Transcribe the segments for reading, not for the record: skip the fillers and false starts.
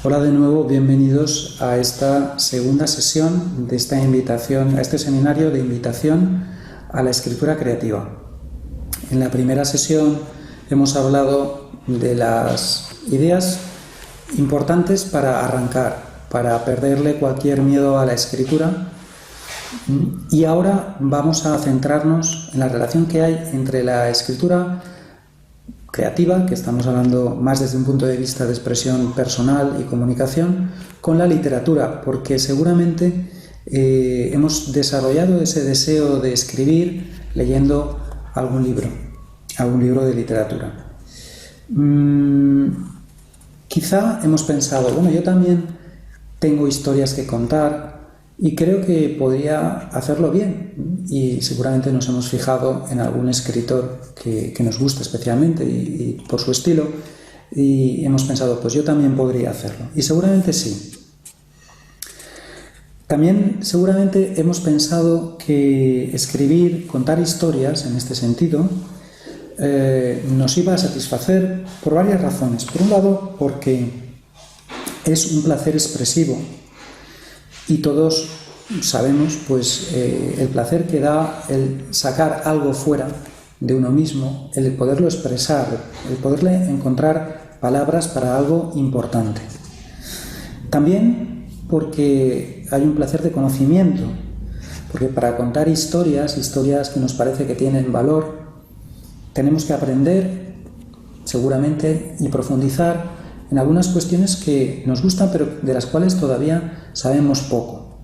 Hola de nuevo, bienvenidos a esta segunda sesión de esta invitación, a este seminario de invitación a la escritura creativa. En la primera sesión hemos hablado de las ideas importantes para arrancar, para perderle cualquier miedo a la escritura, y ahora vamos a centrarnos en la relación que hay entre la escritura creativa, que estamos hablando más desde un punto de vista de expresión personal y comunicación, con la literatura, porque seguramente hemos desarrollado ese deseo de escribir leyendo algún libro de literatura. Quizá hemos pensado, bueno, yo también tengo historias que contar y creo que podría hacerlo bien, y seguramente nos hemos fijado en algún escritor que nos gusta especialmente y por su estilo, y hemos pensado, pues yo también podría hacerlo, y seguramente sí. También seguramente hemos pensado que escribir, contar historias en este sentido, nos iba a satisfacer por varias razones. Por un lado, porque es un placer expresivo, y todos sabemos pues el placer que da el sacar algo fuera de uno mismo, el poderlo expresar, el poderle encontrar palabras para algo importante. También porque hay un placer de conocimiento, porque para contar historias que nos parece que tienen valor, tenemos que aprender seguramente y profundizar en algunas cuestiones que nos gustan, pero de las cuales todavía sabemos poco.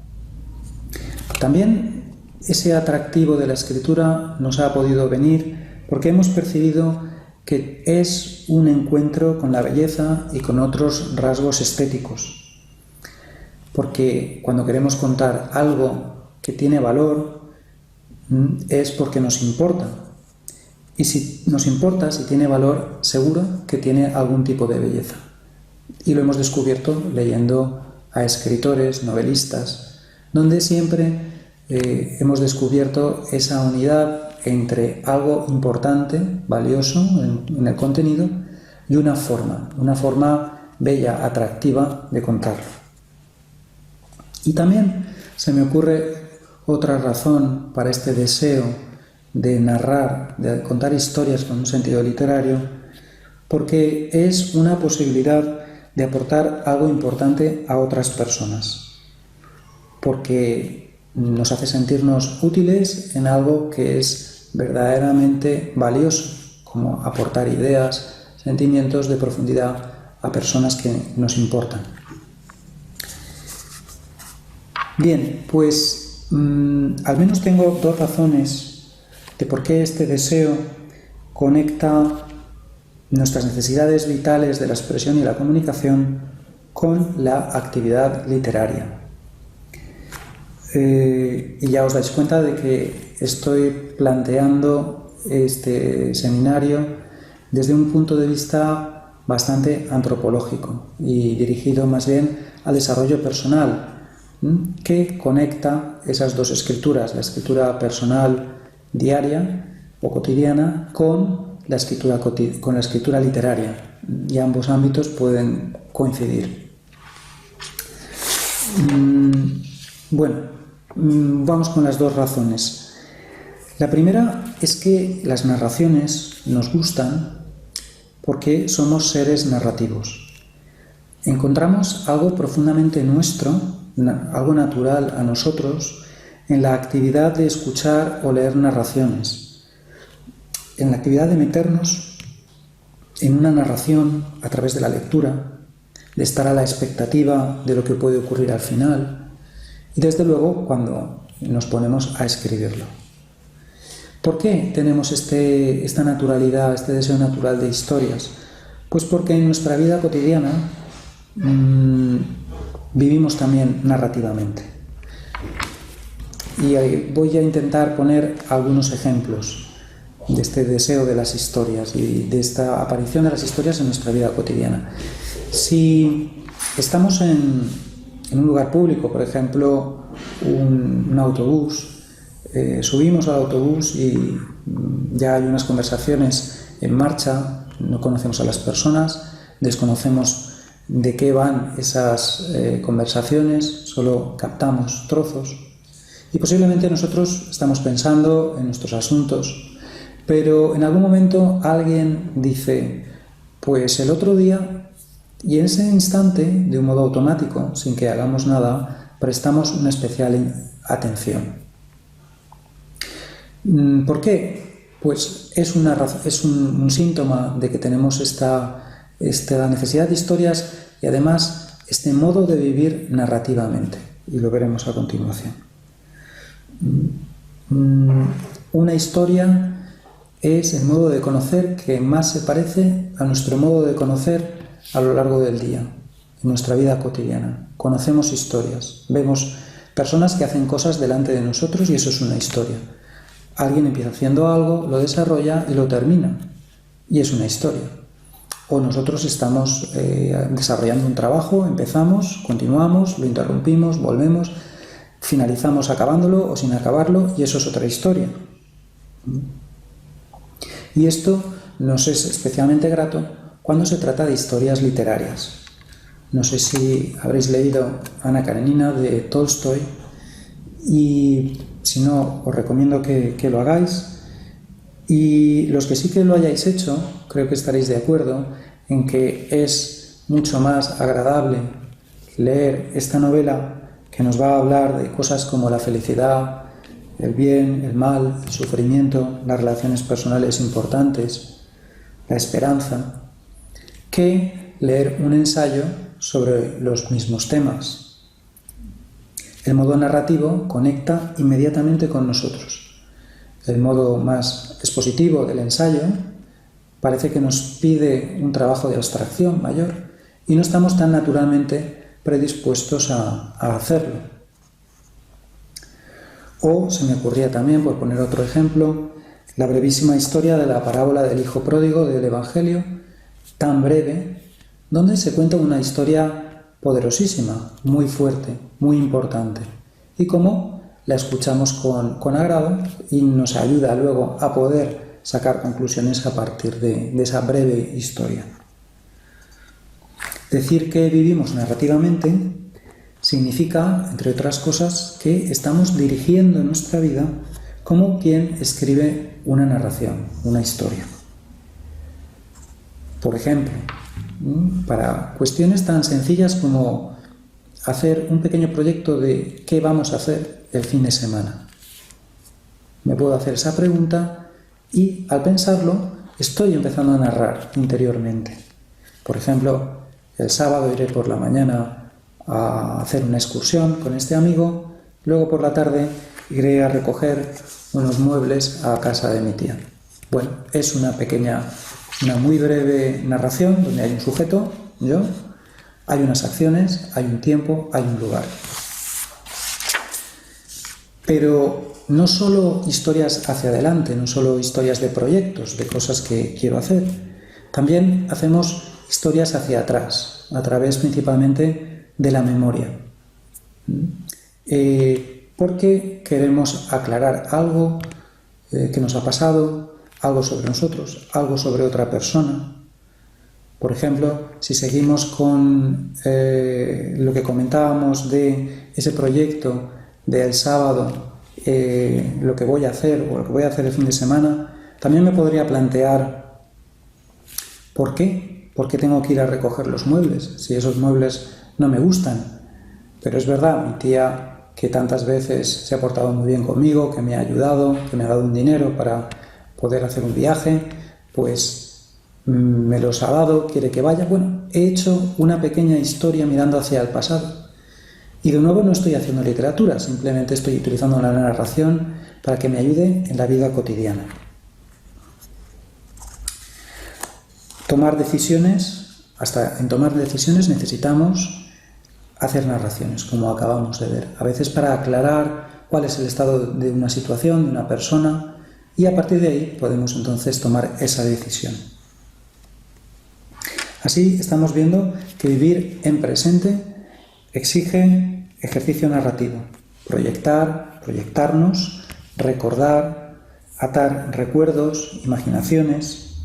También ese atractivo de la escritura nos ha podido venir porque hemos percibido que es un encuentro con la belleza y con otros rasgos estéticos. Porque cuando queremos contar algo que tiene valor, es porque nos importa. Y si nos importa, si tiene valor, seguro que tiene algún tipo de belleza. Y lo hemos descubierto leyendo a escritores, novelistas, donde siempre hemos descubierto esa unidad entre algo importante, valioso en el contenido, y una forma bella, atractiva de contarlo. Y también se me ocurre otra razón para este deseo de narrar, de contar historias con un sentido literario, porque es una posibilidad de aportar algo importante a otras personas, porque nos hace sentirnos útiles en algo que es verdaderamente valioso, como aportar ideas, sentimientos de profundidad a personas que nos importan. Bien, pues al menos tengo dos razones de por qué este deseo conecta nuestras necesidades vitales de la expresión y la comunicación con la actividad literaria. Y ya os dais cuenta de que estoy planteando este seminario desde un punto de vista bastante antropológico y dirigido más bien al desarrollo personal, que conecta esas dos escrituras, la escritura personal diaria o cotidiana con la escritura literaria, y ambos ámbitos pueden coincidir. Bueno, vamos con las dos razones. La primera es que las narraciones nos gustan porque somos seres narrativos. Encontramos algo profundamente nuestro, algo natural a nosotros, en la actividad de escuchar o leer narraciones, en la actividad de meternos en una narración a través de la lectura, de estar a la expectativa de lo que puede ocurrir al final, y desde luego cuando nos ponemos a escribirlo. ¿Por qué tenemos esta naturalidad, este deseo natural de historias? Pues porque en nuestra vida cotidiana vivimos también narrativamente. Y voy a intentar poner algunos ejemplos de este deseo de las historias y de esta aparición de las historias en nuestra vida cotidiana. Si estamos en en un lugar público, por ejemplo, un autobús. Subimos al autobús y ya hay unas conversaciones en marcha, no conocemos a las personas, desconocemos de qué van esas conversaciones, solo captamos trozos y posiblemente nosotros estamos pensando en nuestros asuntos, pero en algún momento alguien dice, pues el otro día, y en ese instante, de un modo automático, sin que hagamos nada, prestamos una especial atención. ¿Por qué? Pues es un síntoma de que tenemos esta necesidad de historias y además este modo de vivir narrativamente, y lo veremos a continuación. Una historia es el modo de conocer que más se parece a nuestro modo de conocer a lo largo del día, en nuestra vida cotidiana. Conocemos historias, vemos personas que hacen cosas delante de nosotros y eso es una historia. Alguien empieza haciendo algo, lo desarrolla y lo termina, y es una historia. O nosotros estamos desarrollando un trabajo, empezamos, continuamos, lo interrumpimos, volvemos, finalizamos acabándolo o sin acabarlo, y eso es otra historia. Y esto nos es especialmente grato cuando se trata de historias literarias. No sé si habréis leído Ana Karenina de Tolstoy, y si no, os recomiendo que lo hagáis. Y los que sí que lo hayáis hecho, creo que estaréis de acuerdo en que es mucho más agradable leer esta novela, que nos va a hablar de cosas como la felicidad, el bien, el mal, el sufrimiento, las relaciones personales importantes, la esperanza, que leer un ensayo sobre los mismos temas. El modo narrativo conecta inmediatamente con nosotros. El modo más expositivo del ensayo parece que nos pide un trabajo de abstracción mayor y no estamos tan naturalmente predispuestos a hacerlo. O se me ocurría también, por poner otro ejemplo, la brevísima historia de la parábola del hijo pródigo del Evangelio, tan breve, donde se cuenta una historia poderosísima, muy fuerte, muy importante, y cómo la escuchamos con agrado y nos ayuda luego a poder sacar conclusiones a partir de esa breve historia. Decir que vivimos narrativamente significa, entre otras cosas, que estamos dirigiendo nuestra vida como quien escribe una narración, una historia. Por ejemplo, para cuestiones tan sencillas como hacer un pequeño proyecto de qué vamos a hacer el fin de semana. Me puedo hacer esa pregunta y al pensarlo estoy empezando a narrar interiormente. Por ejemplo, el sábado iré por la mañana a hacer una excursión con este amigo, luego por la tarde iré a recoger unos muebles a casa de mi tía. Bueno, es una muy breve narración donde hay un sujeto, yo, hay unas acciones, hay un tiempo, hay un lugar. Pero no solo historias hacia adelante, no solo historias de proyectos, de cosas que quiero hacer, también hacemos historias hacia atrás, a través principalmente de la memoria. Porque queremos aclarar algo que nos ha pasado, algo sobre nosotros, algo sobre otra persona. Por ejemplo, si seguimos con lo que comentábamos de ese proyecto del sábado, lo que voy a hacer o lo que voy a hacer el fin de semana, también me podría plantear ¿por qué? ¿Por qué tengo que ir a recoger los muebles? Si esos muebles no me gustan. Pero es verdad, mi tía, que tantas veces se ha portado muy bien conmigo, que me ha ayudado, que me ha dado un dinero para poder hacer un viaje, pues me los ha dado, quiere que vaya. Bueno, he hecho una pequeña historia mirando hacia el pasado. Y de nuevo no estoy haciendo literatura, simplemente estoy utilizando la narración para que me ayude en la vida cotidiana. Hasta en tomar decisiones necesitamos hacer narraciones, como acabamos de ver. A veces para aclarar cuál es el estado de una situación, de una persona, y a partir de ahí podemos entonces tomar esa decisión. Así estamos viendo que vivir en presente exige ejercicio narrativo, proyectarnos, recordar, atar recuerdos, imaginaciones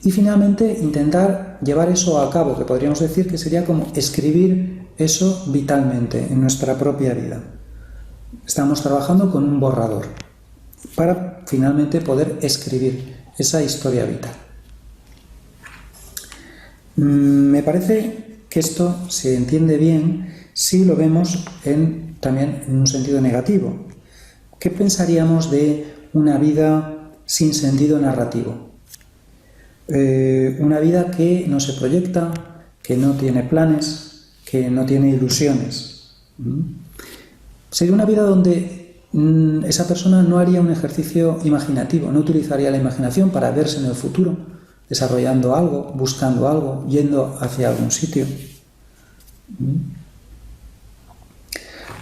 y finalmente intentar llevar eso a cabo, que podríamos decir que sería como escribir eso vitalmente en nuestra propia vida. Estamos trabajando con un borrador para finalmente poder escribir esa historia vital. Me parece que esto se entiende bien si lo vemos también en un sentido negativo. ¿Qué pensaríamos de una vida sin sentido narrativo? Una vida que no se proyecta, que no tiene planes, que no tiene ilusiones. Sería una vida donde esa persona no haría un ejercicio imaginativo, no utilizaría la imaginación para verse en el futuro, desarrollando algo, buscando algo, yendo hacia algún sitio.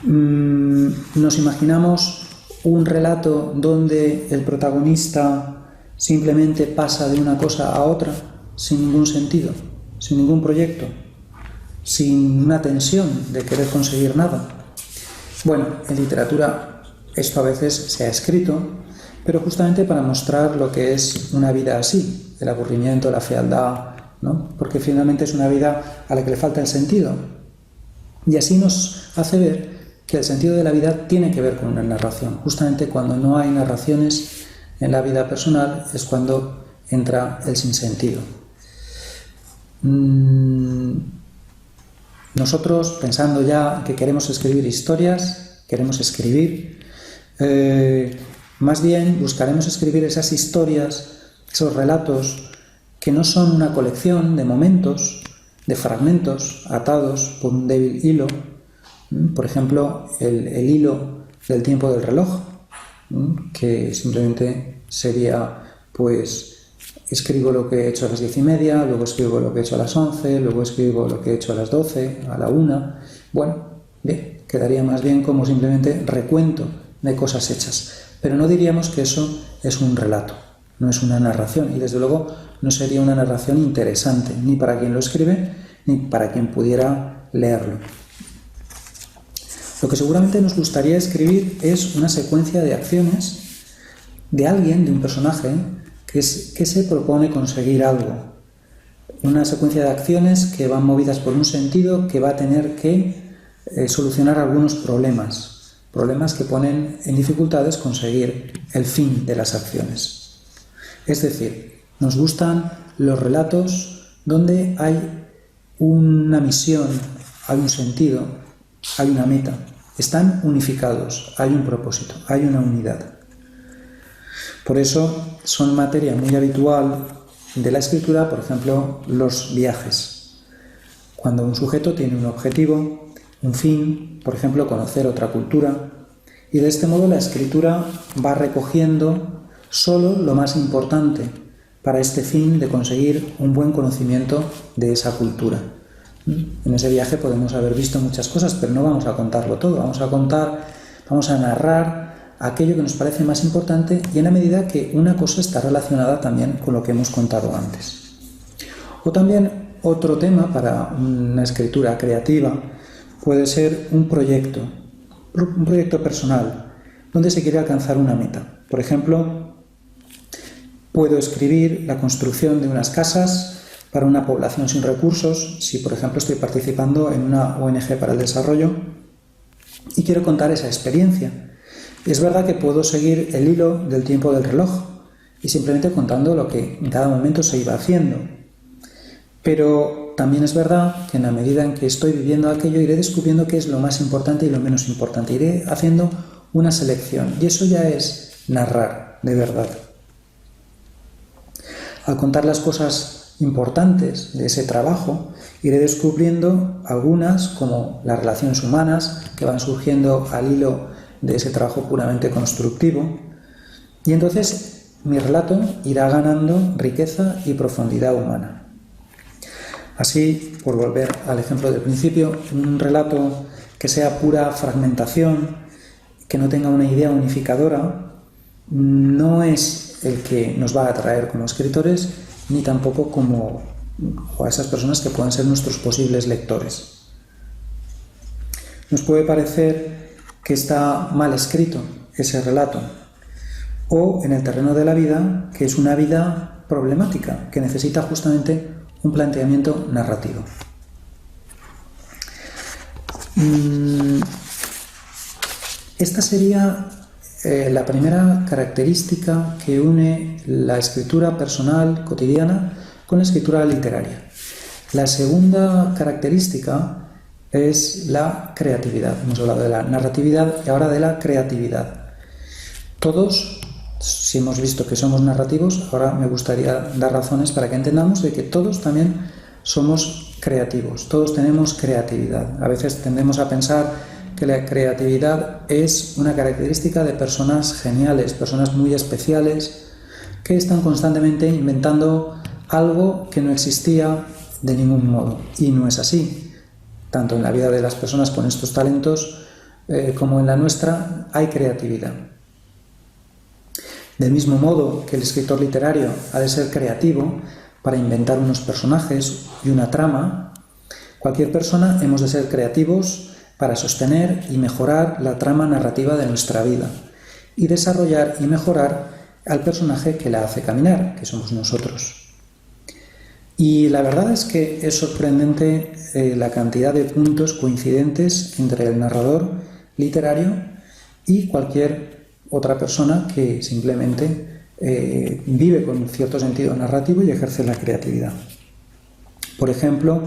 Nos imaginamos un relato donde el protagonista simplemente pasa de una cosa a otra sin ningún sentido, sin ningún proyecto, sin una tensión de querer conseguir nada. Bueno, en literatura esto a veces se ha escrito, pero justamente para mostrar lo que es una vida así, el aburrimiento, la fealdad, ¿no? Porque finalmente es una vida a la que le falta el sentido. Y así nos hace ver que el sentido de la vida tiene que ver con una narración. Justamente cuando no hay narraciones en la vida personal es cuando entra el sinsentido. Nosotros, pensando ya que queremos escribir historias, queremos escribir, más bien buscaremos escribir esas historias, esos relatos que no son una colección de momentos, de fragmentos atados por un débil hilo. Por ejemplo, el hilo del tiempo del reloj, que simplemente sería, pues, escribo lo que he hecho a las 10:30, luego escribo lo que he hecho a las 11, luego escribo lo que he hecho a las 12, a la 1. Bueno, bien, quedaría más bien como simplemente recuento de cosas hechas. Pero no diríamos que eso es un relato, no es una narración, y desde luego no sería una narración interesante, ni para quien lo escribe, ni para quien pudiera leerlo. Lo que seguramente nos gustaría escribir es una secuencia de acciones de alguien, de un personaje, que se propone conseguir algo. Una secuencia de acciones que van movidas por un sentido que va a tener que solucionar algunos problemas que ponen en dificultades conseguir el fin de las acciones. Es decir, nos gustan los relatos donde hay una misión, hay un sentido, hay una meta, están unificados, hay un propósito, hay una unidad. Por eso son materia muy habitual de la escritura, por ejemplo, los viajes. Cuando un sujeto tiene un objetivo, un fin, por ejemplo, conocer otra cultura, y de este modo la escritura va recogiendo solo lo más importante para este fin de conseguir un buen conocimiento de esa cultura. En ese viaje podemos haber visto muchas cosas, pero no vamos a contarlo todo. Vamos a narrar aquello que nos parece más importante, y en la medida que una cosa está relacionada también con lo que hemos contado antes. O también otro tema para una escritura creativa puede ser un proyecto personal, donde se quiere alcanzar una meta. Por ejemplo, puedo escribir la construcción de unas casas para una población sin recursos, si por ejemplo estoy participando en una ONG para el desarrollo y quiero contar esa experiencia. Es verdad que puedo seguir el hilo del tiempo del reloj y simplemente contando lo que en cada momento se iba haciendo. Pero también es verdad que en la medida en que estoy viviendo aquello iré descubriendo qué es lo más importante y lo menos importante. Iré haciendo una selección, y eso ya es narrar de verdad. Al contar las cosas importantes de ese trabajo, iré descubriendo algunas, como las relaciones humanas que van surgiendo al hilo de ese trabajo puramente constructivo, y entonces mi relato irá ganando riqueza y profundidad humana. Así, por volver al ejemplo del principio, un relato que sea pura fragmentación, que no tenga una idea unificadora, no es el que nos va a atraer como escritores, ni tampoco a esas personas que puedan ser nuestros posibles lectores. Nos puede parecer que está mal escrito ese relato, o en el terreno de la vida, que es una vida problemática, que necesita justamente un planteamiento narrativo. Esta sería la primera característica que une la escritura personal cotidiana con la escritura literaria. La segunda característica es la creatividad. Hemos hablado de la narratividad y ahora de la creatividad. Todos, si hemos visto que somos narrativos, ahora me gustaría dar razones para que entendamos de que todos también somos creativos, todos tenemos creatividad. A veces tendemos a pensar que la creatividad es una característica de personas geniales, personas muy especiales, que están constantemente inventando algo que no existía de ningún modo. Y no es así. Tanto en la vida de las personas con estos talentos como en la nuestra hay creatividad. Del mismo modo que el escritor literario ha de ser creativo para inventar unos personajes y una trama, cualquier persona hemos de ser creativos para sostener y mejorar la trama narrativa de nuestra vida y desarrollar y mejorar al personaje que la hace caminar, que somos nosotros. Y la verdad es que es sorprendente la cantidad de puntos coincidentes entre el narrador literario y cualquier otra persona que simplemente vive con un cierto sentido narrativo y ejerce la creatividad. Por ejemplo,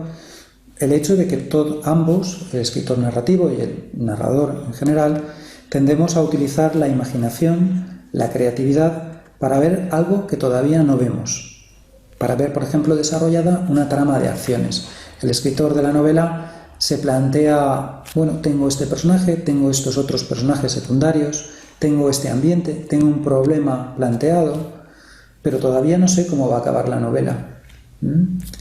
el hecho de que ambos, el escritor narrativo y el narrador en general, tendemos a utilizar la imaginación, la creatividad, para ver algo que todavía no vemos, para ver, por ejemplo, desarrollada una trama de acciones. El escritor de la novela se plantea, bueno, tengo este personaje, tengo estos otros personajes secundarios, tengo este ambiente, tengo un problema planteado, pero todavía no sé cómo va a acabar la novela.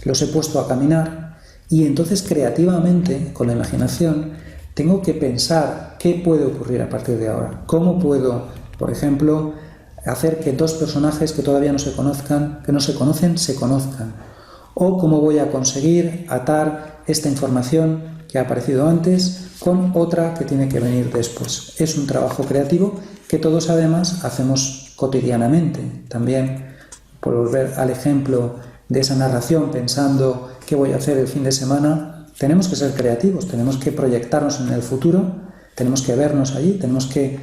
Los he puesto a caminar. Y entonces creativamente, con la imaginación, tengo que pensar qué puede ocurrir a partir de ahora. ¿Cómo puedo, por ejemplo, hacer que dos personajes que todavía no se conozcan, que no se conocen, se conozcan? ¿O cómo voy a conseguir atar esta información que ha aparecido antes con otra que tiene que venir después? Es un trabajo creativo que todos además hacemos cotidianamente. También, por volver al ejemplo de esa narración, pensando qué voy a hacer el fin de semana, tenemos que ser creativos, tenemos que proyectarnos en el futuro, tenemos que vernos allí, tenemos que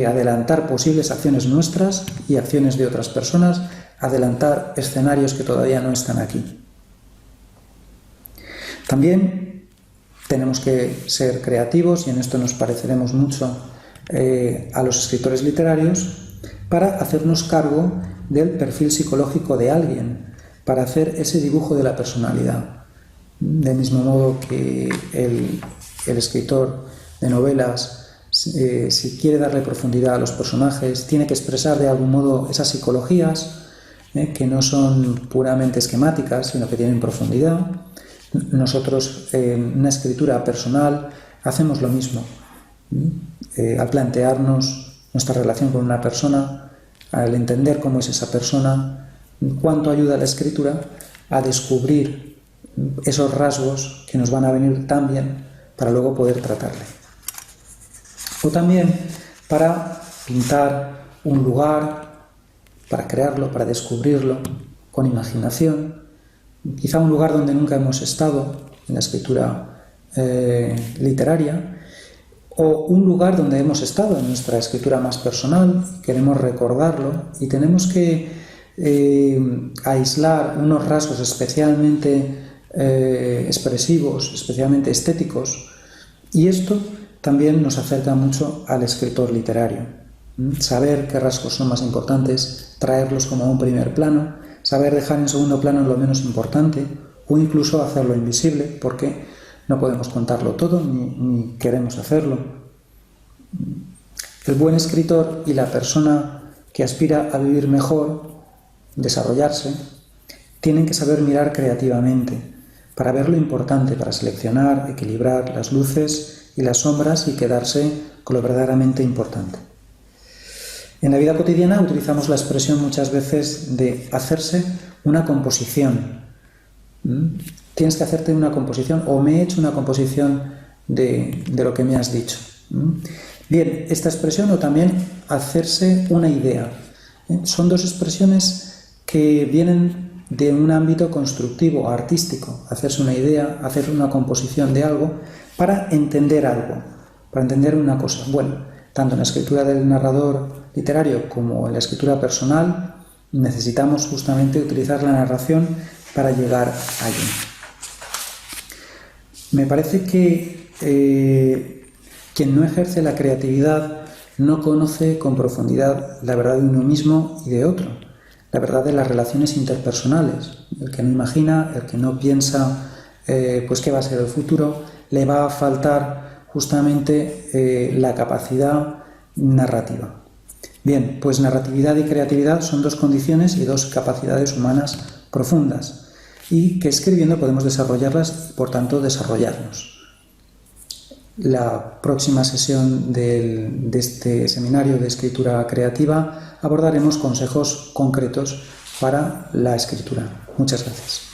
adelantar posibles acciones nuestras y acciones de otras personas, adelantar escenarios que todavía no están aquí. También tenemos que ser creativos, y en esto nos pareceremos mucho a los escritores literarios, para hacernos cargo del perfil psicológico de alguien, para hacer ese dibujo de la personalidad. Del mismo modo que el escritor de novelas, si quiere darle profundidad a los personajes, tiene que expresar de algún modo esas psicologías que no son puramente esquemáticas, sino que tienen profundidad. Nosotros en una escritura personal hacemos lo mismo. Al plantearnos nuestra relación con una persona, al entender cómo es esa persona, cuánto ayuda la escritura a descubrir esos rasgos que nos van a venir tan bien para luego poder tratarle. O también para pintar un lugar, para crearlo, para descubrirlo con imaginación, quizá un lugar donde nunca hemos estado en la escritura literaria, o un lugar donde hemos estado en nuestra escritura más personal, queremos recordarlo y tenemos que aislar unos rasgos especialmente expresivos, especialmente estéticos, y esto también nos acerca mucho al escritor literario. Saber qué rasgos son más importantes, traerlos como a un primer plano, saber dejar en segundo plano lo menos importante, o incluso hacerlo invisible, porque no podemos contarlo todo ni queremos hacerlo. El buen escritor y la persona que aspira a vivir mejor, desarrollarse, tienen que saber mirar creativamente para ver lo importante, para seleccionar, equilibrar las luces y las sombras y quedarse con lo verdaderamente importante. En la vida cotidiana utilizamos la expresión muchas veces de hacerse una composición. Tienes que hacerte una composición, o me he hecho una composición de lo que me has dicho. Bien, esta expresión o también hacerse una idea. Son dos expresiones que vienen de un ámbito constructivo, artístico. Hacerse una idea, hacer una composición de algo para entender algo, para entender una cosa. Bueno, tanto en la escritura del narrador literario como en la escritura personal necesitamos justamente utilizar la narración para llegar allí. Me parece que quien no ejerce la creatividad no conoce con profundidad la verdad de uno mismo y de otro, la verdad de las relaciones interpersonales. El que no imagina, el que no piensa pues qué va a ser el futuro, le va a faltar justamente la capacidad narrativa. Bien, pues narratividad y creatividad son dos condiciones y dos capacidades humanas profundas y que escribiendo podemos desarrollarlas y por tanto desarrollarnos. La próxima sesión de este seminario de escritura creativa abordaremos consejos concretos para la escritura. Muchas gracias.